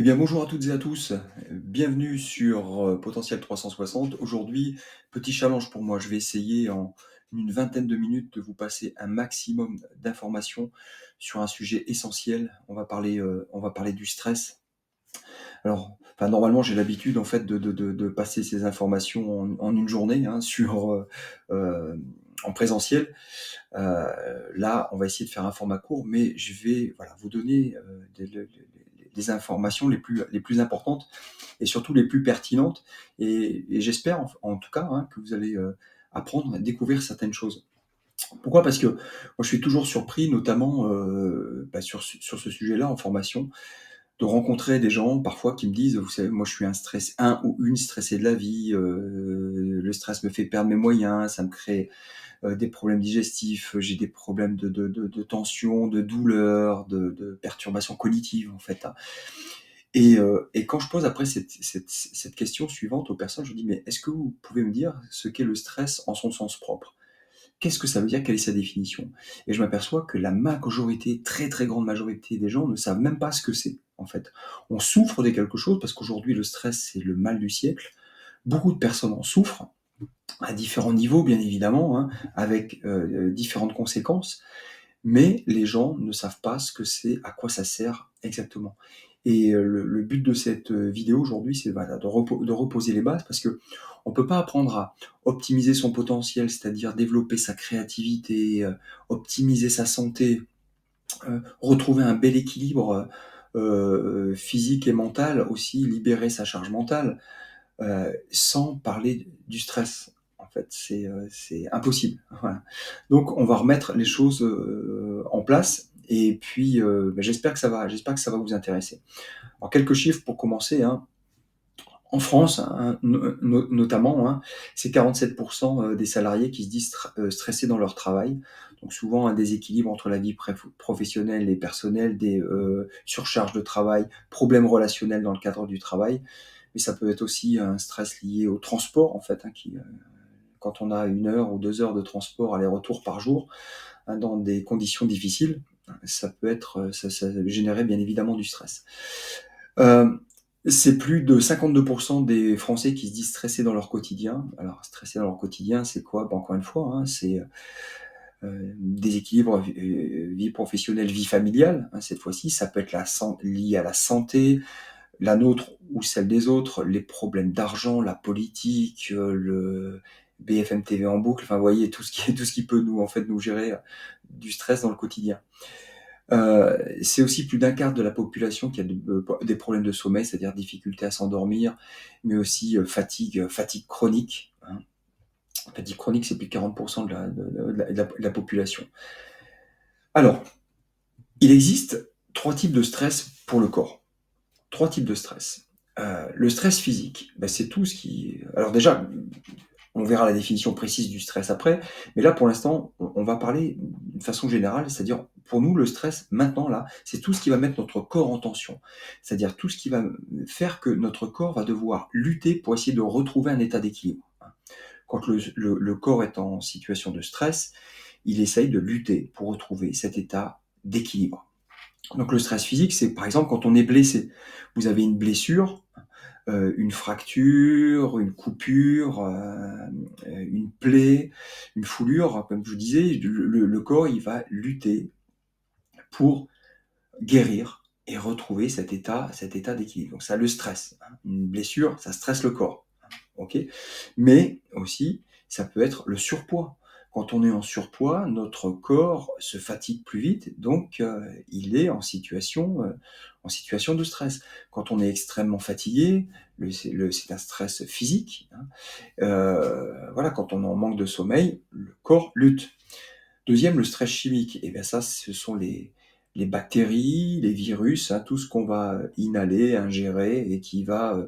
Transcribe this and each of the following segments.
Eh bien, bonjour à toutes et à tous. Bienvenue sur Potentiel 360. Aujourd'hui, petit challenge pour moi. Je vais essayer en une vingtaine de minutes de vous passer un maximum d'informations sur un sujet essentiel. On va parler du stress. Alors, enfin, normalement, j'ai l'habitude en fait de passer ces informations en une journée hein, euh, en présentiel. Là, on va essayer de faire un format court, mais je vais voilà, vous donner des informations les plus importantes et surtout les plus pertinentes. Et j'espère en tout cas hein, que vous allez apprendre à découvrir certaines choses. Pourquoi? Parce que moi je suis toujours surpris, notamment sur ce sujet-là en formation, de rencontrer des gens parfois qui me disent: «Vous savez, moi je suis un ou une stressé de la vie, le stress me fait perdre mes moyens, ça me crée des problèmes digestifs, j'ai des problèmes de tension, de douleur, de perturbations cognitives en fait, hein». Et quand je pose après cette question suivante aux personnes, je dis: «Mais est-ce que vous pouvez me dire ce qu'est le stress en son sens propre? Qu'est-ce que ça veut dire? Quelle est sa définition?» Et je m'aperçois que la majorité, très, très grande majorité des gens ne savent même pas ce que c'est, en fait. On souffre de quelque chose parce qu'aujourd'hui le stress, c'est le mal du siècle. Beaucoup de personnes en souffrent, à différents niveaux bien évidemment, hein, avec, différentes conséquences. Mais les gens ne savent pas ce que c'est, à quoi ça sert exactement. Et le but de cette vidéo aujourd'hui, c'est voilà, de reposer les bases parce que on peut pas apprendre à optimiser son potentiel, c'est-à-dire développer sa créativité, optimiser sa santé, retrouver un bel équilibre, physique et mental, aussi libérer sa charge mentale, sans parler du stress. En fait, c'est impossible. Voilà. Donc, on va remettre les choses en place. Et puis, j'espère que ça va vous intéresser. Alors, quelques chiffres pour commencer. Hein. En France, hein, notamment, hein, c'est 47% des salariés qui se disent stressés dans leur travail. Donc souvent un déséquilibre entre la vie professionnelle et personnelle, des surcharges de travail, problèmes relationnels dans le cadre du travail. Mais ça peut être aussi un stress lié au transport, en fait, hein, quand on a 1 heure ou 2 heures de transport aller-retour par jour, hein, dans des conditions difficiles, ça peut ça générer bien évidemment du stress. Euh, c'est plus de 52% des Français qui se disent stressés dans leur quotidien. Alors, stressés dans leur quotidien, c'est quoi? Ben, encore une fois, hein, c'est déséquilibre vie professionnelle, vie familiale. Hein, cette fois-ci, ça peut être lié à la santé, la nôtre ou celle des autres, les problèmes d'argent, la politique, le BFM TV en boucle. Enfin, vous voyez tout ce qui peut nous en fait nous gérer du stress dans le quotidien. C'est aussi plus d'un quart de la population qui a des problèmes de sommeil, c'est-à-dire difficulté à s'endormir, mais aussi fatigue chronique, hein. Fatigue chronique, c'est plus de 40% de la population. Alors, il existe 3 types de stress pour le corps. 3 types de stress. Le stress physique, bah, c'est tout ce qui alors déjà, on verra la définition précise du stress après, mais là, pour l'instant, on va parler de façon générale, c'est-à-dire, pour nous, le stress, maintenant, là, c'est tout ce qui va mettre notre corps en tension. C'est-à-dire tout ce qui va faire que notre corps va devoir lutter pour essayer de retrouver un état d'équilibre, hein. Quand le corps est en situation de stress, il essaye de lutter pour retrouver cet état d'équilibre. Donc le stress physique, c'est par exemple quand on est blessé. Vous avez une blessure, une fracture, une coupure, une plaie, une foulure, comme je vous disais, le corps, il va lutter pour guérir et retrouver cet état d'équilibre. Donc ça, le stress, hein. Une blessure, ça stresse le corps. Ok. Mais aussi, ça peut être le surpoids. Quand on est en surpoids, notre corps se fatigue plus vite, donc il est en situation de stress. Quand on est extrêmement fatigué, c'est un stress physique, hein. Voilà, quand on est en manque de sommeil, le corps lutte. Deuxième, le stress chimique. Et bien ça, ce sont les bactéries, les virus, hein, tout ce qu'on va inhaler, ingérer et qui va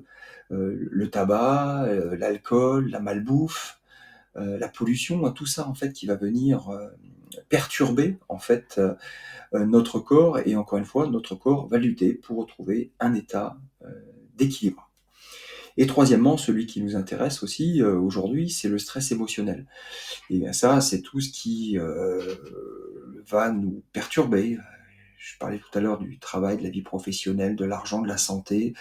le tabac, l'alcool, la malbouffe, la pollution, hein, tout ça en fait qui va venir perturber en fait notre corps et encore une fois notre corps va lutter pour retrouver un état d'équilibre. Et troisièmement, celui qui nous intéresse aussi aujourd'hui, c'est le stress émotionnel. Et bien ça, c'est tout ce qui va nous perturber. je parlais tout à l'heure du travail, de la vie professionnelle, de l'argent, de la santé,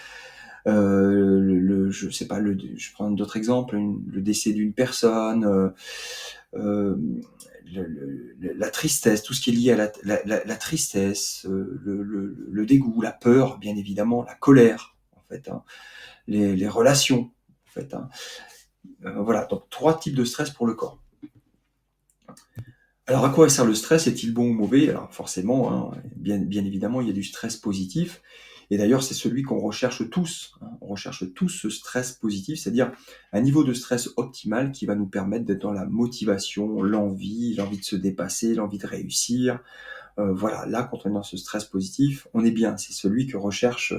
je sais pas, je prends d'autres exemples, le décès d'une personne, la tristesse, tout ce qui est lié à la tristesse, le dégoût, la peur, bien évidemment, la colère, en fait, hein, les relations, en fait, hein. Voilà, donc 3 types de stress pour le corps. Alors, à quoi sert le stress? Est-il bon ou mauvais? Alors, forcément, hein, bien évidemment, il y a du stress positif. Et d'ailleurs, c'est celui qu'on recherche tous, hein. On recherche tous ce stress positif, c'est-à-dire un niveau de stress optimal qui va nous permettre d'être dans la motivation, l'envie de se dépasser, l'envie de réussir. Voilà, là, quand on est dans ce stress positif, on est bien. C'est celui que recherchent,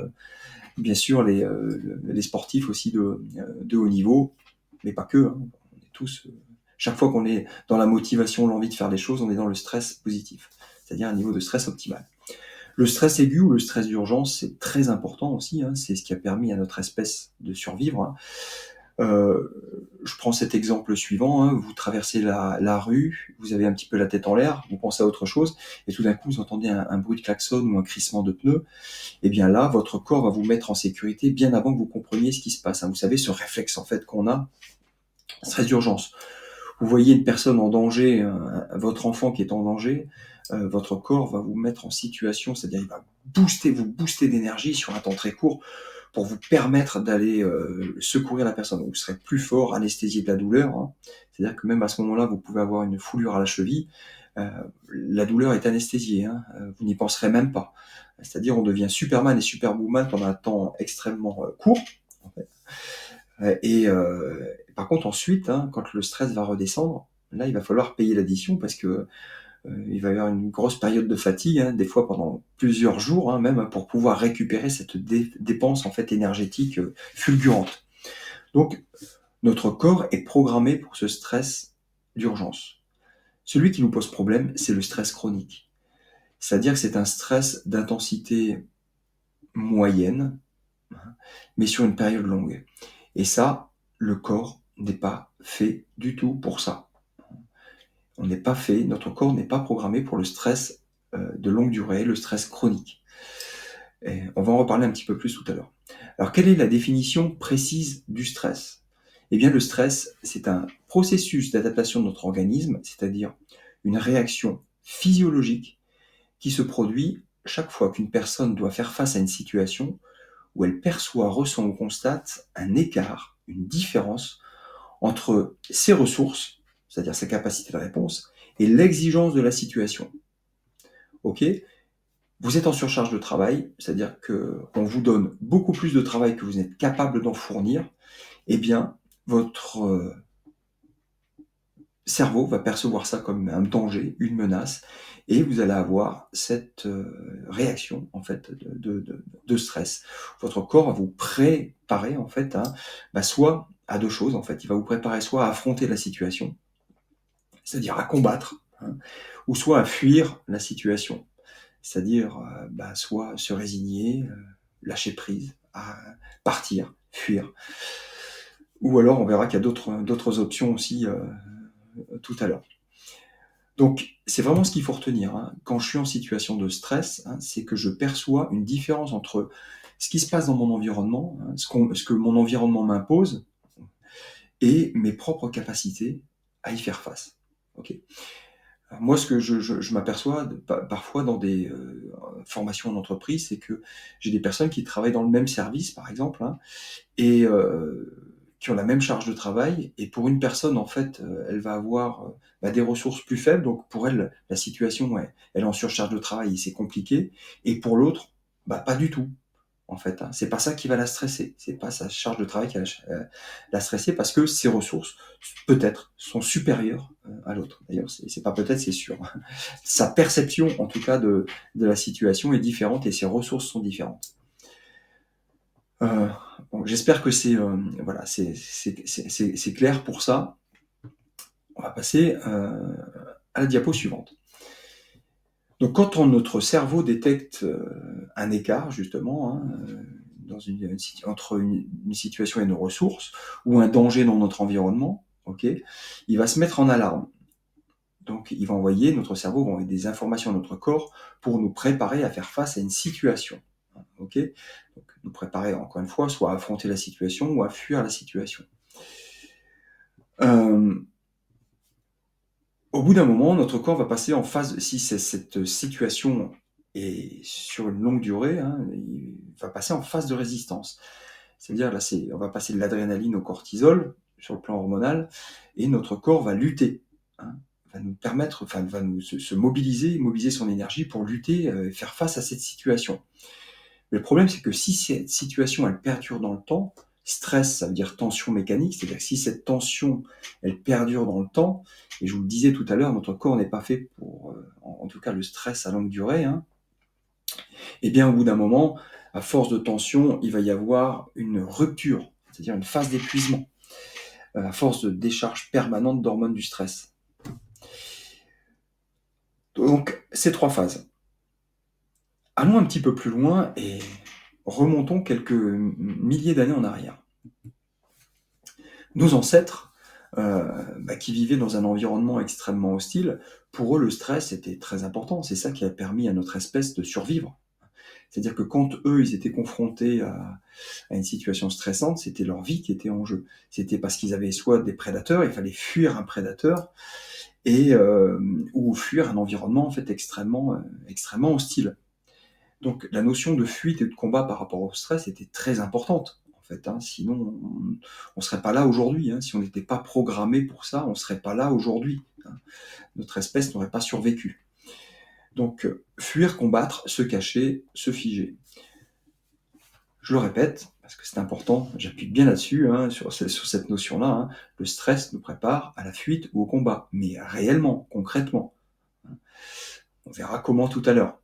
bien sûr, les sportifs aussi de haut niveau, mais pas que, hein. On est tous, chaque fois qu'on est dans la motivation, l'envie de faire des choses, on est dans le stress positif, c'est-à-dire un niveau de stress optimal. Le stress aigu ou le stress d'urgence, c'est très important aussi, hein, c'est ce qui a permis à notre espèce de survivre, hein. Je prends cet exemple suivant, hein, vous traversez la rue, vous avez un petit peu la tête en l'air, vous pensez à autre chose, et tout d'un coup vous entendez un bruit de klaxon ou un crissement de pneus. Et bien là, votre corps va vous mettre en sécurité bien avant que vous compreniez ce qui se passe, hein. Vous savez, ce réflexe en fait qu'on a, stress d'urgence. Vous voyez une personne en danger, votre enfant qui est en danger, votre corps va vous mettre en situation, c'est-à-dire il va vous booster d'énergie sur un temps très court pour vous permettre d'aller secourir la personne. Donc, vous serez plus fort, anesthésié de la douleur, hein. C'est-à-dire que même à ce moment-là, vous pouvez avoir une foulure à la cheville. La douleur est anesthésiée, hein. Vous n'y penserez même pas. C'est-à-dire on devient Superman et Superwoman pendant un temps extrêmement court, en fait. Par contre ensuite, hein, quand le stress va redescendre, là il va falloir payer l'addition parce que il va y avoir une grosse période de fatigue, hein, des fois pendant plusieurs jours, hein, même pour pouvoir récupérer cette dépense en fait énergétique fulgurante. Donc notre corps est programmé pour ce stress d'urgence. Celui qui nous pose problème, c'est le stress chronique. C'est-à-dire que c'est un stress d'intensité moyenne, hein, mais sur une période longue. Et ça, le corps n'est pas fait du tout pour ça. On n'est pas fait, notre corps n'est pas programmé pour le stress de longue durée, le stress chronique. Et on va en reparler un petit peu plus tout à l'heure. Alors, quelle est la définition précise du stress? Eh bien, le stress, c'est un processus d'adaptation de notre organisme, c'est-à-dire une réaction physiologique qui se produit chaque fois qu'une personne doit faire face à une situation où elle perçoit, ressent ou constate un écart, une différence entre ses ressources, c'est-à-dire sa capacité de réponse, et l'exigence de la situation. Ok? Vous êtes en surcharge de travail, c'est-à-dire qu'on vous donne beaucoup plus de travail que vous êtes capable d'en fournir, eh bien, votre cerveau va percevoir ça comme un danger, une menace, et vous allez avoir cette réaction en fait de stress. Votre corps va vous préparer en fait soit à deux choses en fait. Il va vous préparer soit à affronter la situation, c'est-à-dire à combattre, hein, ou soit à fuir la situation, c'est-à-dire soit se résigner, lâcher prise, à partir, fuir. Ou alors on verra qu'il y a d'autres options aussi tout à l'heure. Donc, c'est vraiment ce qu'il faut retenir, hein. Quand je suis en situation de stress, hein, c'est que je perçois une différence entre ce qui se passe dans mon environnement, hein, ce que mon environnement m'impose, et mes propres capacités à y faire face. Okay. Alors moi, ce que je m'aperçois parfois dans des formations en entreprise, c'est que j'ai des personnes qui travaillent dans le même service, par exemple, hein, et qui ont la même charge de travail. Et pour une personne, en fait, elle va avoir des ressources plus faibles. Donc pour elle, la situation, elle est en surcharge de travail et c'est compliqué. Et pour l'autre, pas du tout. En fait, hein. C'est pas ça qui va la stresser. C'est pas sa charge de travail qui va la stresser parce que ses ressources, peut-être, sont supérieures à l'autre. D'ailleurs, c'est pas peut-être, c'est sûr. Sa perception, en tout cas, de la situation est différente et ses ressources sont différentes. Bon, j'espère que c'est voilà, c'est clair pour ça. On va passer à la diapo suivante. Donc, quand notre cerveau détecte un écart, justement, hein, entre une situation et nos ressources, ou un danger dans notre environnement, ok, il va se mettre en alarme. Donc notre cerveau va envoyer des informations à notre corps pour nous préparer à faire face à une situation. OK? Donc nous préparer, encore une fois, soit à affronter la situation ou à fuir la situation. Au bout d'un moment, notre corps va passer en phase, si cette situation est sur une longue durée, il va passer en phase de résistance. C'est-à-dire là, on va passer de l'adrénaline au cortisol sur le plan hormonal, et notre corps va lutter, va nous permettre, va nous se mobiliser son énergie pour lutter, et faire face à cette situation. Mais le problème, c'est que si cette situation, elle perdure dans le temps, stress, ça veut dire tension mécanique, c'est-à-dire que si cette tension, elle perdure dans le temps, et je vous le disais tout à l'heure, notre corps n'est pas fait pour, en tout cas le stress à longue durée, et bien au bout d'un moment, à force de tension, il va y avoir une rupture, c'est-à-dire une phase d'épuisement, à force de décharge permanente d'hormones du stress. Donc, ces 3 phases. Allons un petit peu plus loin et remontons quelques milliers d'années en arrière. Nos ancêtres, qui vivaient dans un environnement extrêmement hostile, pour eux, le stress était très important. C'est ça qui a permis à notre espèce de survivre. C'est-à-dire que quand eux, ils étaient confrontés à une situation stressante, c'était leur vie qui était en jeu. C'était parce qu'ils avaient soit des prédateurs, il fallait fuir un prédateur, ou fuir un environnement en fait extrêmement hostile. Donc la notion de fuite et de combat par rapport au stress était très importante, en fait, sinon on serait pas là aujourd'hui, si on n'était pas programmé pour ça, on serait pas là aujourd'hui, Notre espèce n'aurait pas survécu. Donc fuir, combattre, se cacher, se figer. Je le répète, parce que c'est important, j'appuie bien là-dessus, sur cette notion-là, le stress nous prépare à la fuite ou au combat, mais réellement, concrètement. On verra comment tout à l'heure.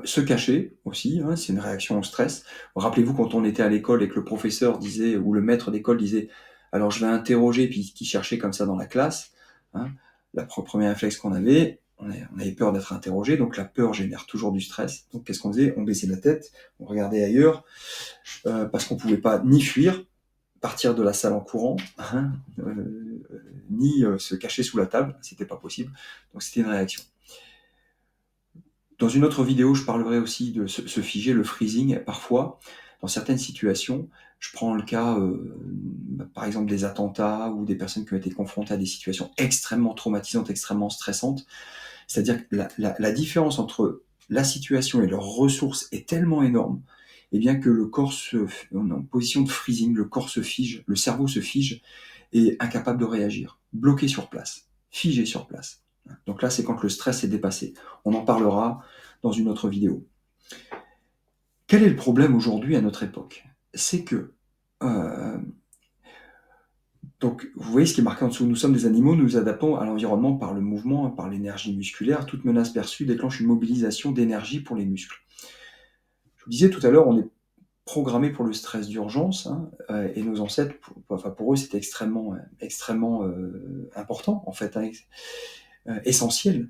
Se cacher aussi, c'est une réaction au stress. Rappelez-vous quand on était à l'école et que le professeur disait, ou le maître d'école disait, alors je vais interroger, puis qui cherchait comme ça dans la classe, la première réflexe qu'on avait, on avait peur d'être interrogé, donc la peur génère toujours du stress. Donc qu'est-ce qu'on faisait? On baissait la tête, on regardait ailleurs, parce qu'on pouvait pas ni fuir, partir de la salle en courant, ni se cacher sous la table, c'était pas possible. Donc c'était une réaction. Dans une autre vidéo, je parlerai aussi de se figer, le freezing. Parfois, dans certaines situations, je prends le cas, par exemple des attentats ou des personnes qui ont été confrontées à des situations extrêmement traumatisantes, extrêmement stressantes. C'est-à-dire que la différence entre la situation et leurs ressources est tellement énorme, et bien que le corps on est en position de freezing, le corps se fige, le cerveau se fige et incapable de réagir, bloqué sur place, figé sur place. Donc là, c'est quand le stress est dépassé. On en parlera dans une autre vidéo. Quel est le problème aujourd'hui à notre époque? C'est que, donc vous voyez ce qui est marqué en dessous, nous sommes des animaux, nous nous adaptons à l'environnement par le mouvement, par l'énergie musculaire. Toute menace perçue déclenche une mobilisation d'énergie pour les muscles. Je vous disais tout à l'heure, on est programmé pour le stress d'urgence, et nos ancêtres, pour eux, c'était extrêmement important, en fait, essentiel.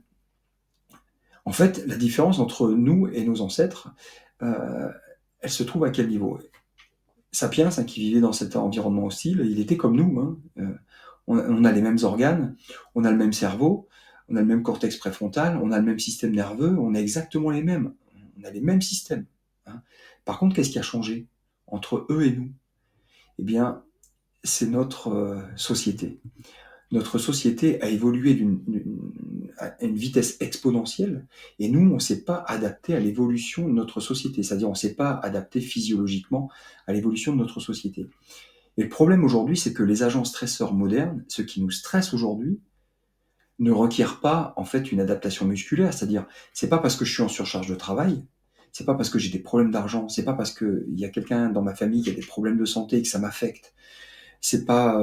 En fait, la différence entre nous et nos ancêtres, elle se trouve à quel niveau? Sapiens, qui vivait dans cet environnement hostile, il était comme nous. On a les mêmes organes, on a le même cerveau, on a le même cortex préfrontal, on a le même système nerveux, on est exactement les mêmes. On a les mêmes systèmes. Par contre, qu'est-ce qui a changé entre eux et nous? Eh bien, c'est notre société. Notre société a évolué à une vitesse exponentielle, et nous, on ne s'est pas adapté à l'évolution de notre société, c'est-à-dire on ne s'est pas adapté physiologiquement à l'évolution de notre société. Et le problème aujourd'hui, c'est que les agents stresseurs modernes, ceux qui nous stressent aujourd'hui, ne requièrent pas en fait une adaptation musculaire, c'est-à-dire c'est pas parce que je suis en surcharge de travail, c'est pas parce que j'ai des problèmes d'argent, c'est pas parce qu'il y a quelqu'un dans ma famille qui a des problèmes de santé et que ça m'affecte, c'est pas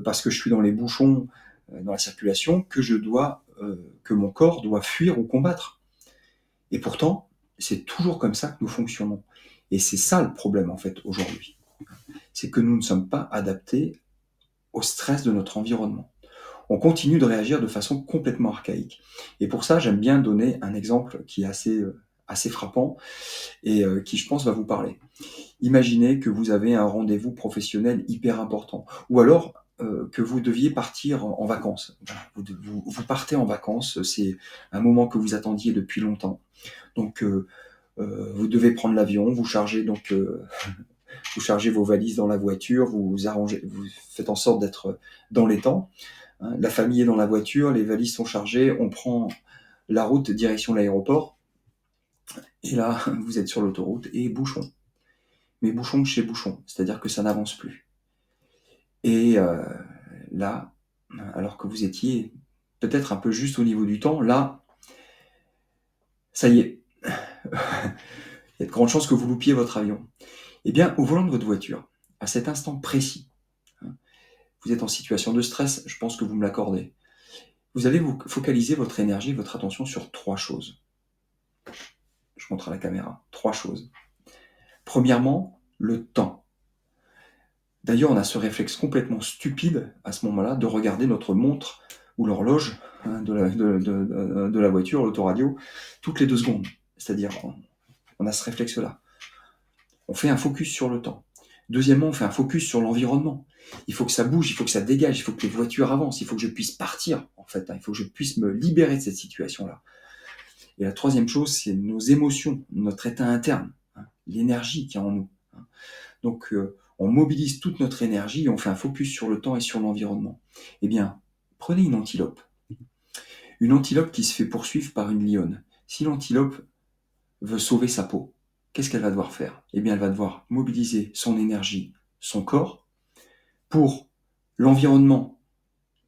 parce que je suis dans les bouchons, dans la circulation, que mon corps doit fuir ou combattre. Et pourtant, c'est toujours comme ça que nous fonctionnons. Et c'est ça le problème en fait aujourd'hui. C'est que nous ne sommes pas adaptés au stress de notre environnement. On continue de réagir de façon complètement archaïque. Et pour ça, j'aime bien donner un exemple qui est assez frappant et qui, je pense, va vous parler. Imaginez que vous avez un rendez-vous professionnel hyper important. Ou alors, que vous deviez partir en vacances. Voilà, vous partez en vacances, c'est un moment que vous attendiez depuis longtemps. Donc, vous devez prendre l'avion, vous chargez vos valises dans la voiture, vous faites en sorte d'être dans les temps. Hein. La famille est dans la voiture, les valises sont chargées, on prend la route direction l'aéroport. Et là, vous êtes sur l'autoroute et bouchon. Mais bouchon chez bouchon, c'est-à-dire que ça n'avance plus. Et là, alors que vous étiez peut-être un peu juste au niveau du temps, là, ça y est, il y a de grandes chances que vous loupiez votre avion. Eh bien, au volant de votre voiture, à cet instant précis, hein, vous êtes en situation de stress, je pense que vous me l'accordez. Vous allez vous focaliser votre énergie, votre attention sur 3 choses. Je montre à la caméra. 3 choses. Premièrement, le temps. D'ailleurs, on a ce réflexe complètement stupide à ce moment-là de regarder notre montre ou l'horloge de la voiture, l'autoradio, toutes les 2 secondes. C'est-à-dire, on a ce réflexe-là. On fait un focus sur le temps. Deuxièmement, on fait un focus sur l'environnement. Il faut que ça bouge, il faut que ça dégage, il faut que les voitures avancent, il faut que je puisse partir, en fait. Il faut que je puisse me libérer de cette situation-là. Et la troisième chose, c'est nos émotions, notre état interne, l'énergie qu'il y a en nous. Donc, on mobilise toute notre énergie et on fait un focus sur le temps et sur l'environnement. Eh bien, prenez une antilope. Une antilope qui se fait poursuivre par une lionne. Si l'antilope veut sauver sa peau, qu'est-ce qu'elle va devoir faire? Eh bien, elle va devoir mobiliser son énergie, son corps, pour l'environnement,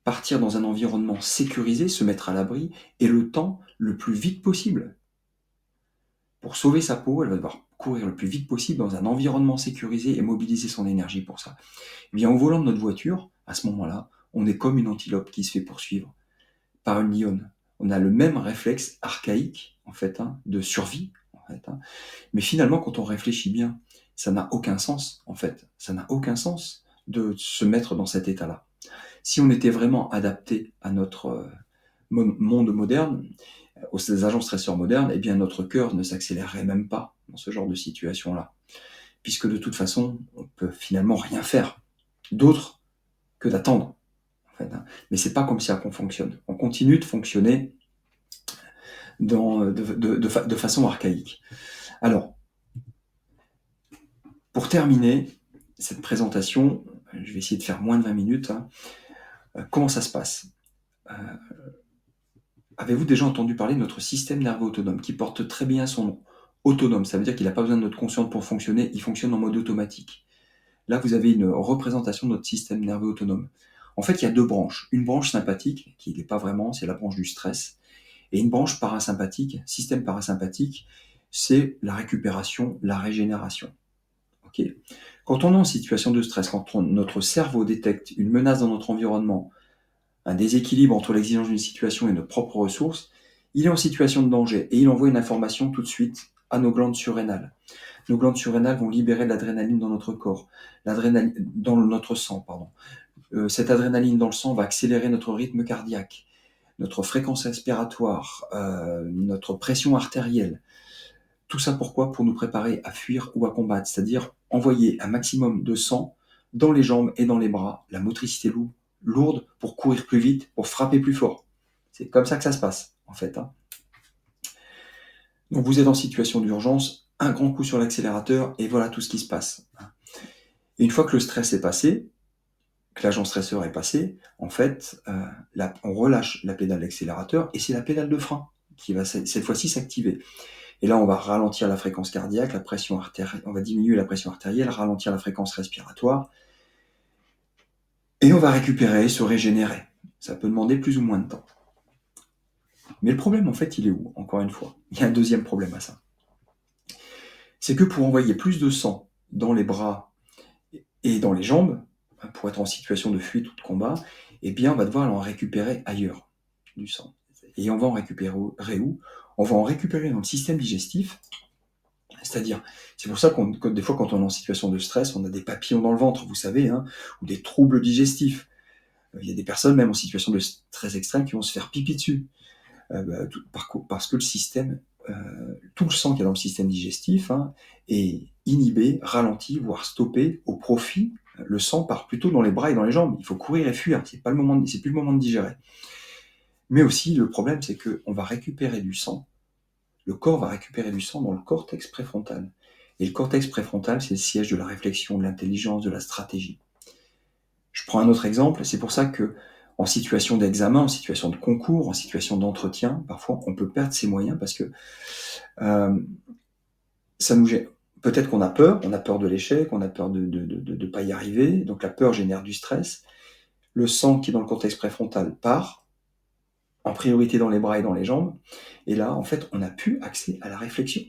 partir dans un environnement sécurisé, se mettre à l'abri, et le temps le plus vite possible. Pour sauver sa peau, elle va devoir courir le plus vite possible dans un environnement sécurisé et mobiliser son énergie pour ça. Eh bien, au volant de notre voiture, à ce moment-là, on est comme une antilope qui se fait poursuivre par une lionne. On a le même réflexe archaïque, en fait, de survie, en fait. Mais finalement, quand on réfléchit bien, ça n'a aucun sens, en fait. Ça n'a aucun sens de se mettre dans cet état-là. Si on était vraiment adapté à notre monde moderne, aux agents stresseurs modernes, eh bien notre cœur ne s'accélérerait même pas dans ce genre de situation-là. Puisque de toute façon, on peut finalement rien faire d'autre que d'attendre. En fait, Mais c'est pas comme ça qu'on fonctionne. On continue de fonctionner de façon archaïque. Alors, pour terminer cette présentation, je vais essayer de faire moins de 20 minutes. Comment ça se passe? Avez-vous déjà entendu parler de notre système nerveux autonome, qui porte très bien son nom? Autonome, ça veut dire qu'il n'a pas besoin de notre conscience pour fonctionner, il fonctionne en mode automatique. Là, vous avez une représentation de notre système nerveux autonome. En fait, il y a 2 branches. Une branche sympathique, qui n'est pas vraiment, c'est la branche du stress, et une branche parasympathique, système parasympathique, c'est la récupération, la régénération. Okay. Quand on est en situation de stress, quand notre cerveau détecte une menace dans notre environnement, un déséquilibre entre l'exigence d'une situation et nos propres ressources, il est en situation de danger et il envoie une information tout de suite à nos glandes surrénales. Nos glandes surrénales vont libérer de l'adrénaline dans notre corps, dans notre sang, pardon. Cette adrénaline dans le sang va accélérer notre rythme cardiaque, notre fréquence respiratoire, notre pression artérielle. Tout ça pourquoi? Pour nous préparer à fuir ou à combattre, c'est-à-dire envoyer un maximum de sang dans les jambes et dans les bras, la motricité lourde pour courir plus vite, pour frapper plus fort. C'est comme ça que ça se passe, en fait. Donc vous êtes en situation d'urgence, un grand coup sur l'accélérateur, et voilà tout ce qui se passe. Et une fois que le stress est passé, que l'agent stresseur est passé, en fait, on relâche la pédale d'accélérateur, et c'est la pédale de frein qui va cette fois-ci s'activer. Et là, on va ralentir la fréquence cardiaque, la pression artérielle, on va diminuer la pression artérielle, ralentir la fréquence respiratoire, et on va récupérer, se régénérer. Ça peut demander plus ou moins de temps. Mais le problème, en fait, il est où? Encore une fois, il y a un deuxième problème à ça. C'est que pour envoyer plus de sang dans les bras et dans les jambes, pour être en situation de fuite ou de combat, eh bien, on va devoir en récupérer ailleurs, du sang. Et on va en récupérer où? On va en récupérer dans le système digestif. C'est-à-dire, c'est pour ça que des fois, quand on est en situation de stress, on a des papillons dans le ventre, vous savez, ou des troubles digestifs. Il y a des personnes, même en situation de stress extrême, qui vont se faire pipi dessus. Parce que le système, tout le sang qu'il y a dans le système digestif est inhibé, ralenti, voire stoppé au profit Le sang part plutôt dans les bras et dans les jambes. Il faut courir et fuir. C'est plus le moment de digérer. Mais aussi, le problème, c'est qu'on va récupérer du sang. Le corps va récupérer du sang dans le cortex préfrontal. Et le cortex préfrontal, c'est le siège de la réflexion, de l'intelligence, de la stratégie. Je prends un autre exemple. C'est pour ça que, en situation d'examen, en situation de concours, en situation d'entretien, parfois, on peut perdre ses moyens parce que ça nous gêne. Peut-être qu'on a peur de l'échec, on a peur de ne pas y arriver. Donc la peur génère du stress. Le sang qui est dans le cortex préfrontal part, en priorité dans les bras et dans les jambes. Et là, en fait, on n'a plus accès à la réflexion.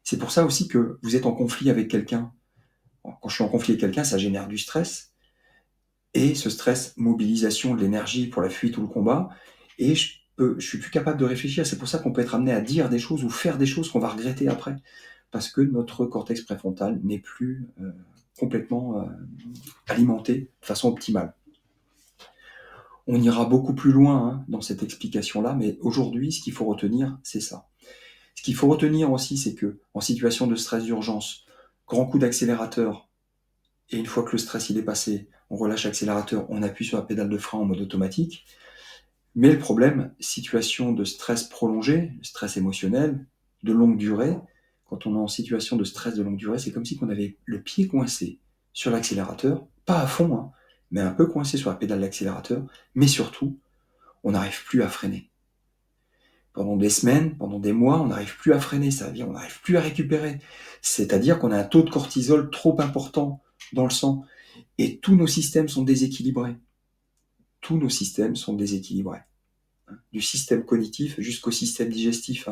C'est pour ça aussi que vous êtes en conflit avec quelqu'un. Quand je suis en conflit avec quelqu'un, ça génère du stress. Et ce stress, mobilisation de l'énergie pour la fuite ou le combat. Et je suis plus capable de réfléchir. C'est pour ça qu'on peut être amené à dire des choses ou faire des choses qu'on va regretter après. Parce que notre cortex préfrontal n'est plus complètement alimenté de façon optimale. On ira beaucoup plus loin dans cette explication-là, mais aujourd'hui, ce qu'il faut retenir, c'est ça. Ce qu'il faut retenir aussi, c'est que en situation de stress d'urgence, grand coup d'accélérateur, et une fois que le stress il est passé, on relâche l'accélérateur, on appuie sur la pédale de frein en mode automatique. Mais le problème, situation de stress prolongé, stress émotionnel, de longue durée, quand on est en situation de stress de longue durée, c'est comme si on avait le pied coincé sur l'accélérateur, pas à fond, mais un peu coincé sur la pédale d'accélérateur, mais surtout, on n'arrive plus à freiner. Pendant des semaines, pendant des mois, on n'arrive plus à freiner, ça veut dire on n'arrive plus à récupérer. C'est-à-dire qu'on a un taux de cortisol trop important dans le sang et tous nos systèmes sont déséquilibrés. Tous nos systèmes sont déséquilibrés. Du système cognitif jusqu'au système digestif.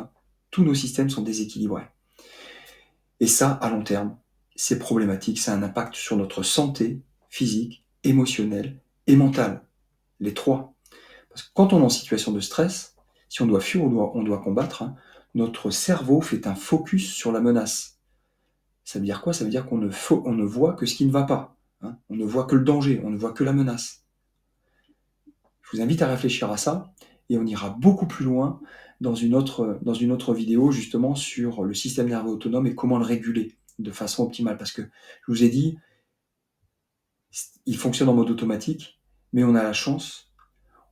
Tous nos systèmes sont déséquilibrés. Et ça, à long terme, c'est problématique, ça a un impact sur notre santé physique, émotionnelle et mentale. Les trois. Parce que quand on est en situation de stress, si on doit fuir ou on doit combattre, notre cerveau fait un focus sur la menace. Ça veut dire quoi? Ça veut dire qu'on ne voit que ce qui ne va pas. On ne voit que le danger, on ne voit que la menace. Je vous invite à réfléchir à ça et on ira beaucoup plus loin dans une autre vidéo justement sur le système nerveux autonome et comment le réguler de façon optimale. Parce que je vous ai dit, il fonctionne en mode automatique, mais on a la chance,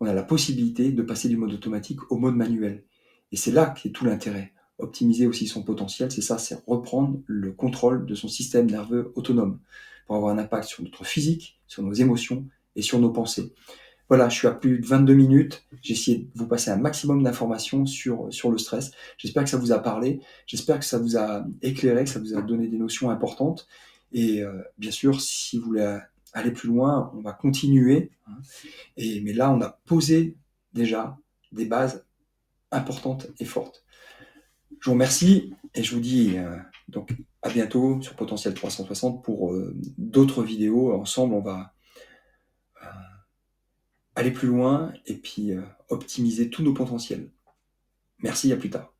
on a la possibilité de passer du mode automatique au mode manuel. Et c'est là qu'est tout l'intérêt. Optimiser aussi son potentiel, c'est ça, c'est reprendre le contrôle de son système nerveux autonome pour avoir un impact sur notre physique, sur nos émotions et sur nos pensées. Voilà, je suis à plus de 22 minutes. J'ai essayé de vous passer un maximum d'informations sur le stress. J'espère que ça vous a parlé. J'espère que ça vous a éclairé, que ça vous a donné des notions importantes. Et bien sûr, si vous voulez aller plus loin, on va continuer. Mais là, on a posé déjà des bases importantes et fortes. Je vous remercie et je vous dis donc à bientôt sur Potentiel 360 pour d'autres vidéos. Ensemble, on va aller plus loin et puis optimiser tous nos potentiels. Merci, à plus tard.